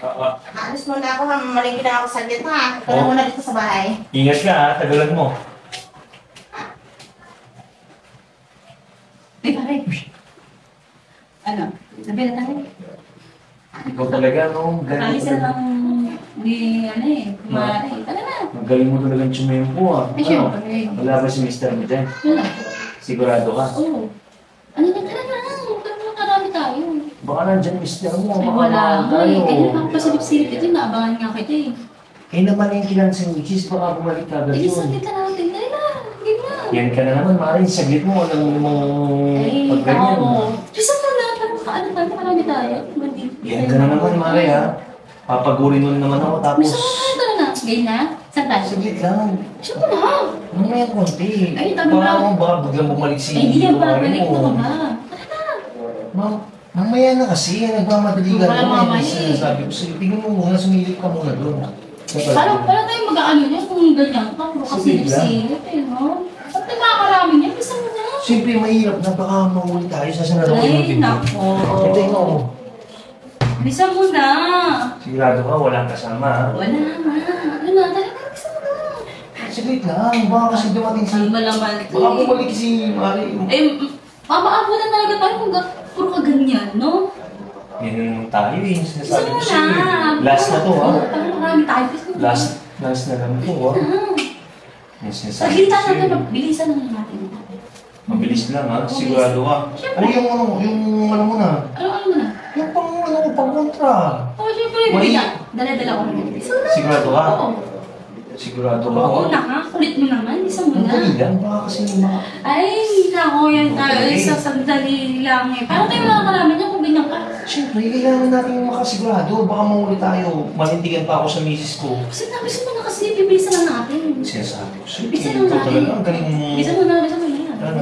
Alis muna ako ha. Mamalingki na ako saglit ha. Ikaw na muna dito sa bahay. Ingat ka ha. Tagalan mo. Ay, pare. Ano? Sabi na tayo. Ikaw talaga, no? Alis na lang ni, ano eh, kumari. Tara na. Magaling mo talagang tsumempo ah. Ay, syempre. Wala ba si Mr. mo dyan? Wala. Sigurado ka? Oo. Ano na, tara na. Huwag na karami tayo. Baka nandyan Mr. mo. Ay, Baka wala mahal nga eh. tayo. Kaya naman ako pasilip-silip ito. Naabangan nga kita eh. Eh naman yung kilang si Mrs. Baka bumalik ka agad Ay, yun. saglit ka natin. Dali na. Hindi na. Yan ka na naman, Maring. Saglit mo. Alam mo namang Ay, pagganyan. oo. Bisa mo na. Parang kaano tayo. Marami tayo. Yan ka na naman, Mare ha. Papagurin mo na naman ako tapos... Bisa mo na. Tara na. Game na. Saan tayo? Saglit lang. Siya mo na. Mamaya konti. Ay, tabi Baka na. mo, baka biglang bumalik si... Ay, hindi yan. Mare Babalik mo. mo ka ba? Tara na. Mamaya na kasi. Nagmamadali ka Wala naman. mamaya eh. Sabi ko sa'yo, tingnan mo muna, sumilip ka muna doon. Paano tayo mag-aano niya kung ganyan ka? Puro Sige kasilip-silip eh, no? Ba't nagkakarami niya? Bisa mo na. Siyempre, mahirap na baka mahuli tayo sa sanadong Ay, nako. Hindi mo. Bisa mo na. Sigurado ka, walang kasama ha? Wala na. Ano na? Talaga, bisa mo na. Saglit lang, baka kasi dumating si... Ang malaman ko Baka eh. bumalik si Mari. Eh, mamaabutan talaga tayo kung puro ka ganyan, no? Yan na naman tayo eh. Bisa Sinasabi mo ko sa'yo eh. na. Last na to ha? Parang marami tayo. Bisa mo na. Last na lang to ha? Yan sinasabi ko Saglitan sa'yo. natin, bilisan lang natin. Mabilis lang ha? Sigurado ka. Siyempre. Ano yung ano mo na? Ano mo na? Yung pang kontra. Oh, syempre, May- dala-dala ko na. Bisa mo na. Sigurado ka? Oo. Sigurado ka Oo ha? na ha. Kulit mo naman. Bisa mo Ang na. dali lang, baka kasi mga... Ay, nako yan tayo. Okay. Sa sandali lang eh. Paano tayo makakalaman niya kung ganyan ka? Siyempre, kailangan natin makasigurado. Baka mahuli tayo. Manindigan pa ako sa misis ko. Kasi nabisa mo na kasi, bibilisan lang natin. Sinasabi ko sa'yo. Bisa lang Ikaw natin. talaga, ang galing mo. Bisa mo na, bisa mo na. Ano,